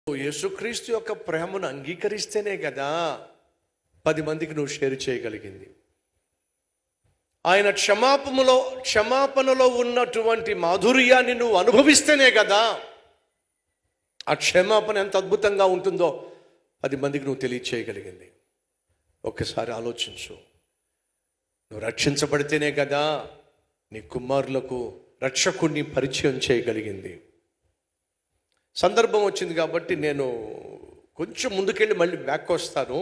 యేసుక్రీస్తు యొక్క ప్రేమను అంగీకరిస్తేనే కదా 10 మందికి నువ్వు షేర్ చేయగలిగింది. ఆయన క్షమాపణలో ఉన్నటువంటి మాధుర్యాన్ని నువ్వు అనుభవిస్తేనే కదా ఆ క్షమాపణ ఎంత అద్భుతంగా ఉంటుందో 10 మందికి నువ్వు తెలియచేయగలిగింది. ఒక్కసారి ఆలోచించు. నువ్వు రక్షించబడితేనే కదా నీ కుమారులకు రక్షకుడిని పరిచయం చేయగలిగింది. సందర్భం వచ్చింది కాబట్టి నేను కొంచెం ముందుకెళ్ళి మళ్ళీ బ్యాక్ వస్తాను.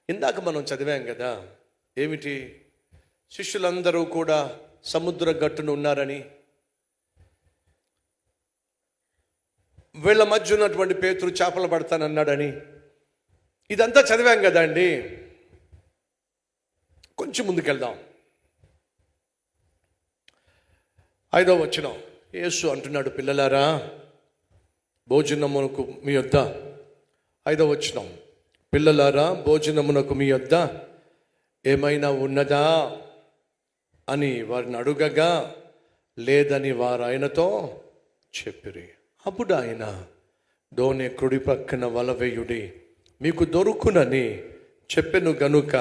ఇందాక మనం చదివాం కదా, ఏమిటి? శిష్యులందరూ కూడా సముద్ర గట్టున ఉన్నారని, వీళ్ళ మధ్య ఉన్నటువంటి పేతురు చేపలు పడతానన్నాడని, ఇదంతా చదివాం కదా అండి. కొంచెం ముందుకెళ్దాం. 5వ వచనం యేసు అంటున్నాడు, పిల్లలారా భోజనమునకు మీ యొద్ద. 5వ వచనం, పిల్లలారా భోజనమునకు మీ యొద్ద ఏమైనా ఉన్నదా అని వారిని అడుగగా లేదని వారు ఆయనతో చెప్పిరి. అప్పుడు ఆయన, దోణి కుడి పక్కన వలవేయుడి, మీకు దొరుకునని చెప్పెను గనుక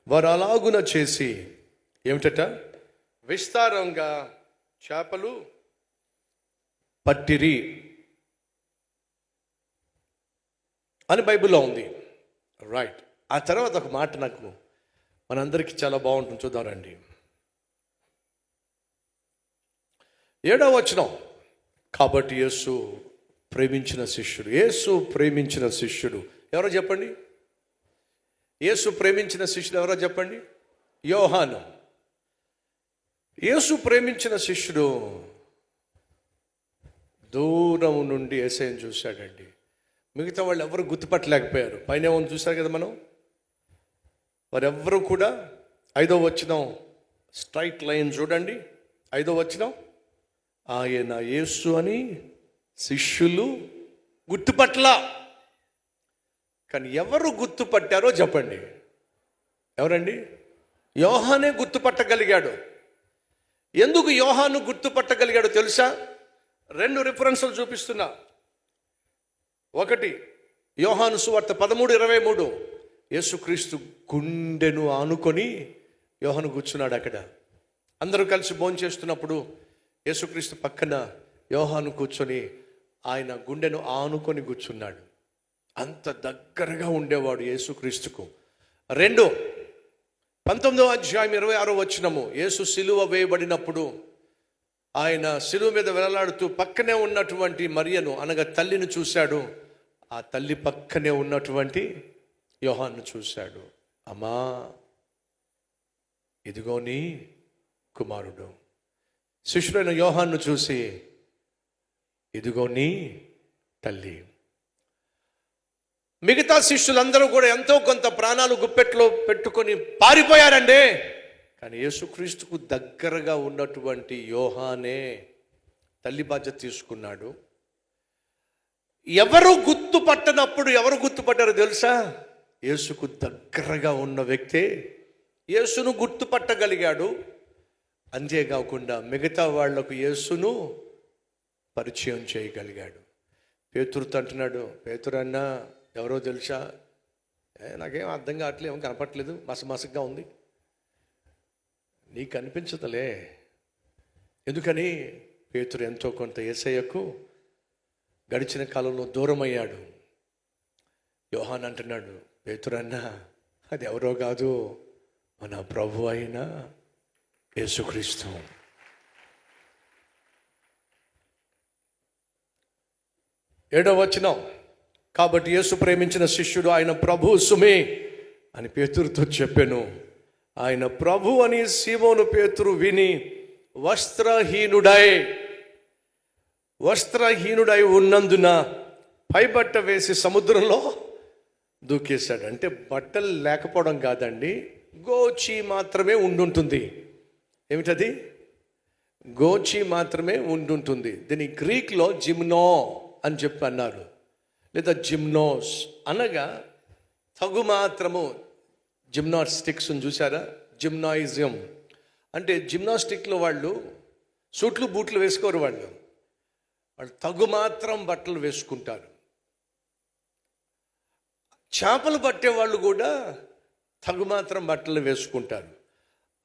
వారు అలాగున చేసి ఏమిటట, విస్తారంగా చేపలు పట్టిరి అని బైబిల్లో ఉంది. రైట్. ఆ తర్వాత ఒక మాట నాకు మనందరికీ చాలా బాగుంటుంది, చూద్దారండి. 7వ వచనం, కాబట్టి యేసు ప్రేమించిన శిష్యుడు ఎవరో చెప్పండి? యేసు ప్రేమించిన శిష్యుడు ఎవరో చెప్పండి? యోహాను. యేసు ప్రేమించిన శిష్యుడు దూరం నుండి యేసయ్యను చూశాడండి. మిగతా వాళ్ళు ఎవరు గుర్తుపట్టలేకపోయారు. పైన ఏమో చూశారు కదా మనం, వారెవ్వరూ కూడా. 5వ వచనం స్ట్రైట్ లైన్ చూడండి. 5వ వచనం, ఆయన యేసు అని శిష్యులు గుర్తుపట్ల. కానీ ఎవరు గుర్తుపట్టారో చెప్పండి. ఎవరండి? యోహానే గుర్తుపట్టగలిగాడు. ఎందుకు యోహాను గుర్తుపట్టగలిగాడో తెలుసా? 2 రిఫరెన్సులు చూపిస్తున్నా. ఒకటి, యోహాను సువార్త 13:23, యేసుక్రీస్తు గుండెను ఆనుకొని యోహాను కూర్చున్నాడు అక్కడ. అందరూ కలిసి భోంచేస్తున్నప్పుడు యేసుక్రీస్తు పక్కన యోహాను కూర్చొని ఆయన గుండెను ఆనుకొని కూర్చున్నాడు. అంత దగ్గరగా ఉండేవాడు యేసుక్రీస్తుకు. 2, 19వ అధ్యాయం 26వ వచనము, యేసు సిలువ వేయబడినప్పుడు ఆయన సిలువ మీద వేలాడుతూ పక్కనే ఉన్నటువంటి మరియను అనగా తల్లిని చూశాడు. ఆ తల్లి పక్కనే ఉన్నటువంటి యోహాను చూశాడు. అమ్మా, ఇదిగో నీ కుమారుడు. శిష్యుడైన యోహాను చూసి, ఇదిగో నీ తల్లి. మిగతా శిష్యులందరూ కూడా ఎంతో కొంత ప్రాణాలు గుప్పెట్లో పెట్టుకొని పారిపోయారండి. కానీ యేసుక్రీస్తుకు దగ్గరగా ఉన్నటువంటి యోహానే తల్లి బాధ్యత తీసుకున్నాడు. ఎవరు గుర్తుపట్టారో తెలుసా? యేసుకు దగ్గరగా ఉన్న వ్యక్తే యేసును గుర్తుపట్టగలిగాడు. అంతేకాకుండా మిగతా వాళ్లకు యేసును పరిచయం చేయగలిగాడు. పేతురుతో అంటున్నాడు, పేతురన్నా ఎవరో తెలుసా? నాకేం అర్థం కావట్లేదు, ఏం కనపట్లేదు, మసమసగా ఉంది. నీకు అనిపించదులే. ఎందుకని? పేతురు ఎంతో కొంత యేసయ్యకు గడిచిన కాలంలో దూరమయ్యాడు. యోహాన్ అంటున్నాడు, పేతురన్నా అది ఎవరో కాదు, మన ప్రభు అయిన యేసుక్రీస్తు. ఏడవ వచనం, కాబట్టి యేసు ప్రేమించిన శిష్యుడు ఆయన ప్రభు సుమే అని పేతురుతో చెప్పెను. ఆయన ప్రభు అని సీమోను పేతురు విని వస్త్రహీనుడై ఉన్నందున పైబట్ట వేసి సముద్రంలో దూకేశాడు. అంటే బట్టలు లేకపోవడం కాదండి, గోచి మాత్రమే ఉండుంటుంది. ఏమిటది? గోచి మాత్రమే ఉండుంటుంది. దీని గ్రీక్లో జిమ్నో అని చెప్పి అన్నారు, లేదా జిమ్నోస్ అనగా తగు మాత్రము. జిమ్నాస్టిక్స్ చూసారా? జిమ్నాయిజం అంటే జిమ్నాస్టిక్లో వాళ్ళు సూట్లు బూట్లు వేసుకోరు. వాళ్ళు వాళ్ళు తగు మాత్రం బట్టలు వేసుకుంటారు. చేపలు పట్టేవాళ్ళు కూడా తగు మాత్రం బట్టలు వేసుకుంటారు.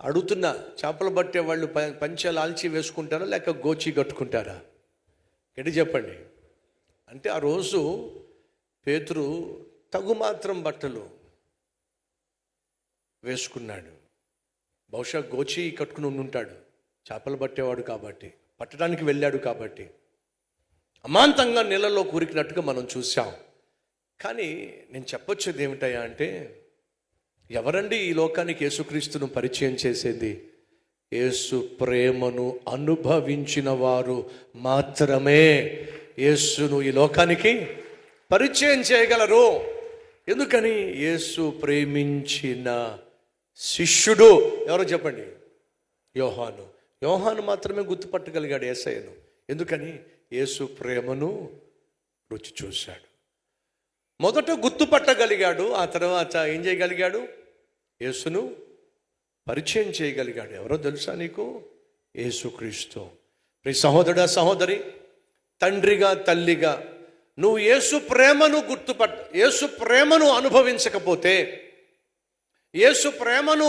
అడుగుతున్నా, చేపలు పట్టేవాళ్ళు పంచెలు ఆల్చి వేసుకుంటారా లేక గోచి కట్టుకుంటారా? ఎటు చెప్పండి. అంటే ఆ రోజు పేతురు తగు మాత్రం బట్టలు వేసుకున్నాడు. బహుశా గోచి కట్టుకుని ఉంటాడు, చేపలు పట్టేవాడు కాబట్టి, పట్టడానికి వెళ్ళాడు కాబట్టి. అమాంతంగా నీళ్ళలో కూరికినట్టుగా మనం చూసాం. కానీ నేను చెప్పొచ్చేది ఏమిటయ్యా అంటే, ఎవరండి ఈ లోకానికి యేసుక్రీస్తును పరిచయం చేసేది? యేసు ప్రేమను అనుభవించిన వారు మాత్రమే యేసును ఈ లోకానికి పరిచయం చేయగలరు. ఎందుకని? యేసు ప్రేమించిన శిష్యుడు ఎవరో చెప్పండి? యోహాను. యోహాను మాత్రమే గుర్తుపట్టగలిగాడు యేసయ్యను. ఎందుకని? యేసు ప్రేమను రుచి చూశాడు. మొదట గుర్తుపట్టగలిగాడు, ఆ తర్వాత ఏం చేయగలిగాడు? యేసును పరిచయం చేయగలిగాడు. ఎవరో తెలుసా నీకు? యేసుక్రీస్తు. ప్రియ సహోదరుడా, సహోదరి, తండ్రిగా తల్లిగా నువ్వు యేసు ప్రేమను యేసు ప్రేమను అనుభవించకపోతే, యేసు ప్రేమను